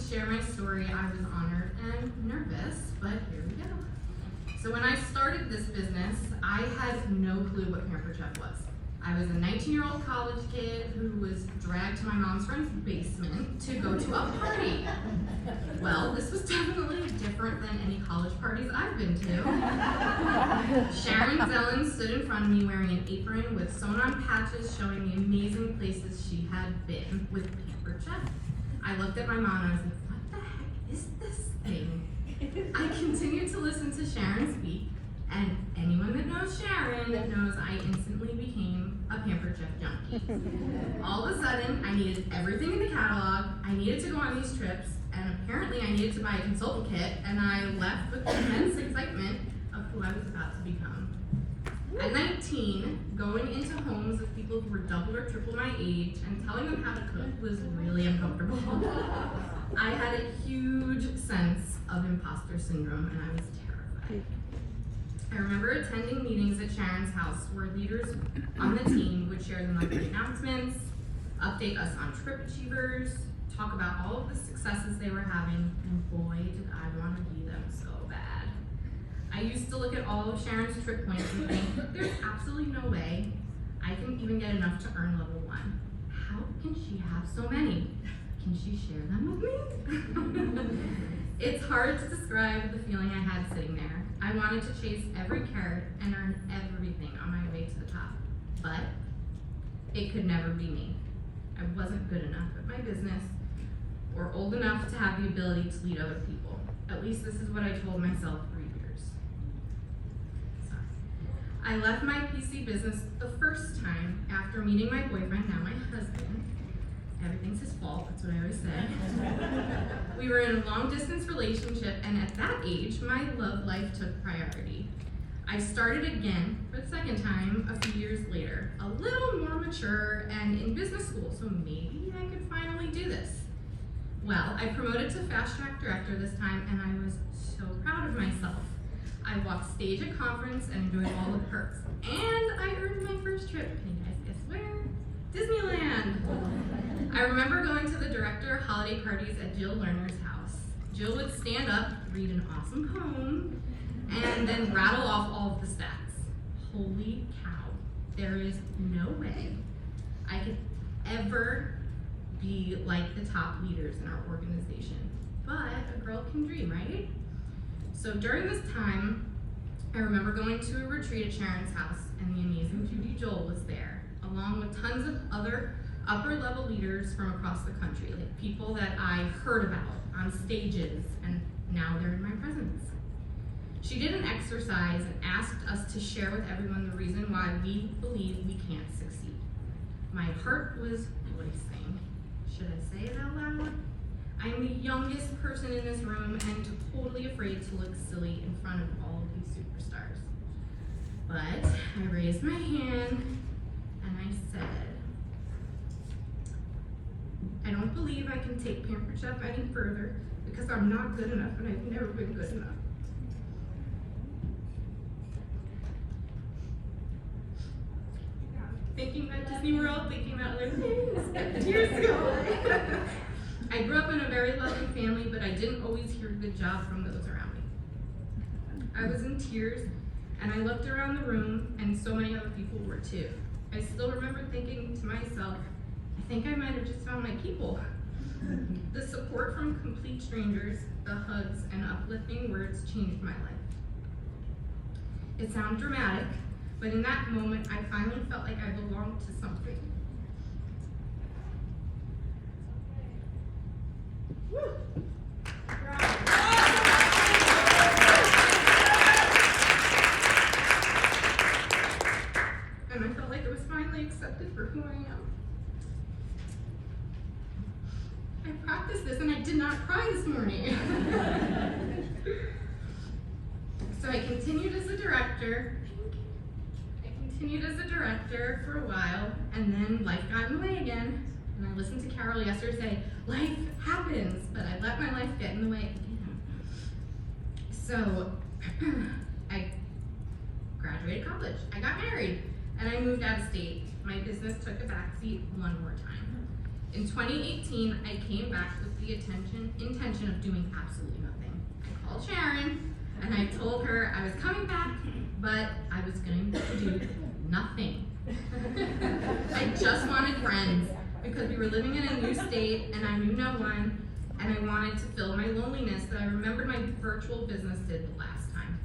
share my story, I was honored and nervous, but here we go. So when I started this business, I had no clue what Pampered Chef was. I was a 19-year-old college kid who was dragged to my mom's friend's basement to go to a party. Well, this was definitely different than any college parties I've been to. Sharon Zellin stood in front of me wearing an apron with sewn-on patches showing the amazing places she had been with Pampered Chef. I looked at my mom and I was like, what the heck is this thing? I continued to listen to Sharon speak, and anyone that knows Sharon knows I instantly became a Pampered Chef junkie. All of a sudden, I needed everything in the catalog, I needed to go on these trips, and apparently I needed to buy a consultant kit, and I left with immense excitement of who I was about to become. At 19, going into homes of people who were double or triple my age and telling them how to cook was really uncomfortable. I had a huge sense of imposter syndrome, and I was terrified. I remember attending meetings at Sharon's house where leaders on the team would share the monthly announcements, update us on trip achievers, talk about all of the successes they were having, and boy, did I want to be them so bad. I used to look at all of Sharon's trip points and think, there's absolutely no way I can even get enough to earn level 1. How can she have so many? Can she share them with me? It's hard to describe the feeling I had sitting there. I wanted to chase every carrot and earn everything on my way to the top, but it could never be me. I wasn't good enough at my business or old enough to have the ability to lead other people. At least this is what I told myself for years. Sorry. I left my PC business the first time after meeting my boyfriend, now my husband. Everything's his fault, that's what I always say. We were in a long distance relationship, and at that age, my love life took priority. I started again for the second time a few years later, a little more mature and in business school, so maybe I could finally do this. Well, I promoted to fast track director this time, and I was so proud of myself. I walked stage at conference and enjoyed all the perks, and I earned my first trip. Can you guys guess where? Disneyland. I remember going to the director holiday parties at Jill Lerner's house. Jill would stand up, read an awesome poem, and then rattle off all of the stats. Holy cow, there is no way I could ever be like the top leaders in our organization. But a girl can dream, right? So during this time, I remember going to a retreat at Sharon's house, and the amazing Judy Joel was there, along with tons of other upper level leaders from across the country, like people that I heard about on stages, and now they're in my presence. She did an exercise and asked us to share with everyone the reason why we believe we can't succeed. My heart was racing. Should I say it out loud? I am the youngest person in this room and totally afraid to look silly in front of all of these superstars. But I raised my hand and I said, I don't believe I can take Pampered Chef any further because I'm not good enough and I've never been good enough. Thinking about Disney World, thinking about other things, years ago. I grew up in a very loving family, but I didn't always hear good job from those around me. I was in tears, and I looked around the room, and so many other people were too. I still remember thinking to myself, I think I might have just found my people. The support from complete strangers, the hugs, and uplifting words changed my life. It sounds dramatic, but in that moment, I finally felt like I belonged to something. Woo. And I felt like it was finally accepted for who I am. I practiced this and I did not cry this morning. So I continued as a director. For a while, and then life got in the way again. And I listened to Carol yesterday say, life happens, but I let my life get in the way again. So I graduated college, I got married, and I moved out of state. My business took a backseat one more time. In 2018, I came back with the intention of doing absolutely nothing. I called Sharon and I told her I was coming back, but I was going to do nothing. I just wanted friends because we were living in a new state and I knew no one, and I wanted to fill my loneliness that I remembered my virtual business did the last time.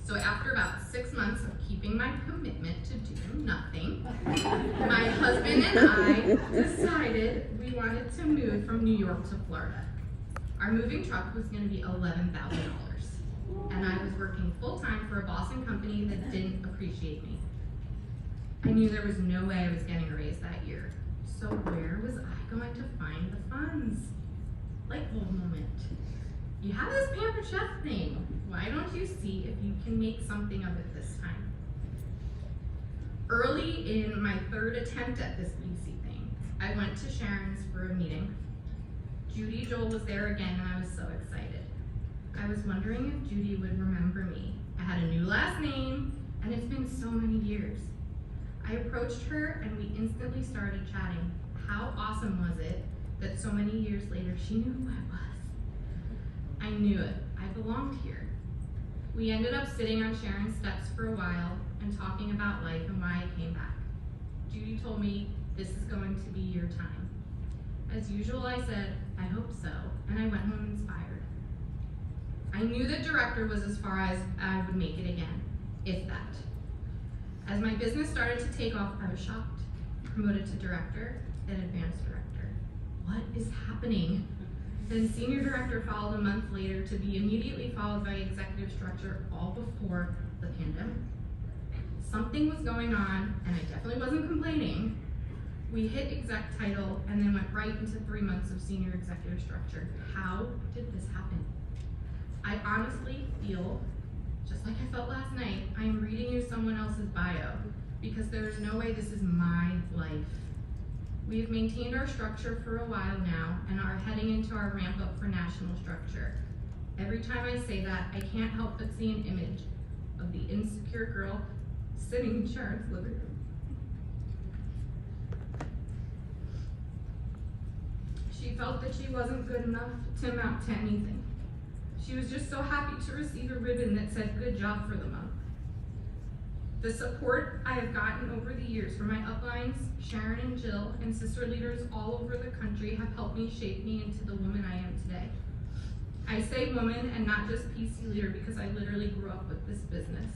So after about 6 months of keeping my commitment to doing nothing, my husband and I decided we wanted to move from New York to Florida. Our moving truck was going to be $11,000, and I was working full-time for a Boston company that didn't appreciate me. I knew there was no way I was getting a raise that year. So where was I going to find the funds? Light bulb moment. You have this Pampered Chef thing. Why don't you see if you can make something of it this time? Early in my third attempt at this VC thing, I went to Sharon's for a meeting. Judy Joel was there again and I was so excited. I was wondering if Judy would remember me. I had a new last name and it's been so many years. I approached her and we instantly started chatting. How awesome was it that so many years later she knew who I was? I knew it. I belonged here. We ended up sitting on Sharon's steps for a while and talking about life and why I came back. Judy told me, this is going to be your time. As usual, I said, I hope so, and I went home inspired. I knew that director was as far as I would make it again, if that. As my business started to take off, I was shocked. Promoted to director, then advanced director. What is happening? Then senior director followed a month later to be immediately followed by executive structure all before the pandemic. Something was going on, and I definitely wasn't complaining. We hit exec title and then went right into 3 months of senior executive structure. How did this happen? I honestly feel, just like I felt last night, I am reading you someone else's bio because there is no way this is my life. We have maintained our structure for a while now and are heading into our ramp up for national structure. Every time I say that, I can't help but see an image of the insecure girl sitting in Sharon's living room. She felt that she wasn't good enough to amount to anything. She was just so happy to receive a ribbon that said good job for the month. The support I have gotten over the years from my uplines, Sharon and Jill, and sister leaders all over the country have helped me shape me into the woman I am today. I say woman and not just PC leader because I literally grew up with this business.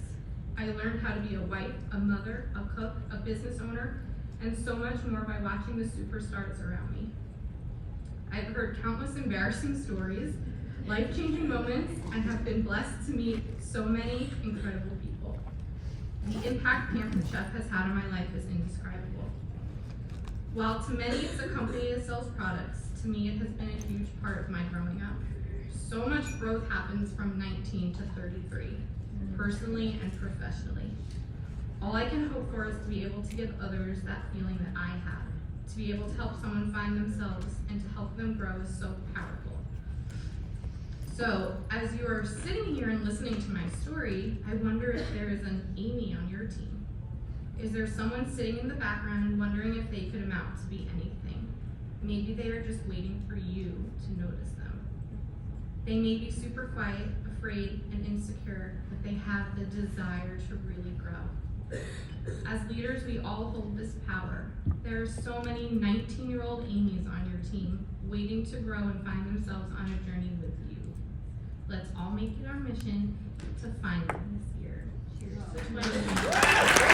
I learned how to be a wife, a mother, a cook, a business owner, and so much more by watching the superstars around me. I've heard countless embarrassing stories, life-changing moments, and have been blessed to meet so many incredible people. The impact Pampered Chef has had on my life is indescribable. While to many it's a company that sells products, to me it has been a huge part of my growing up. So much growth happens from 19 to 33, personally and professionally. All I can hope for is to be able to give others that feeling that I have. To be able to help someone find themselves and to help them grow is so powerful. So, as you are sitting here and listening to my story, I wonder if there is an Amy on your team. Is there someone sitting in the background and wondering if they could amount to be anything? Maybe they are just waiting for you to notice them. They may be super quiet, afraid, and insecure, but they have the desire to really grow. As leaders, we all hold this power. There are so many 19-year-old Amy's on your team waiting to grow and find themselves on a journey with you. Let's all make it our mission to find them this year. Cheers to 20.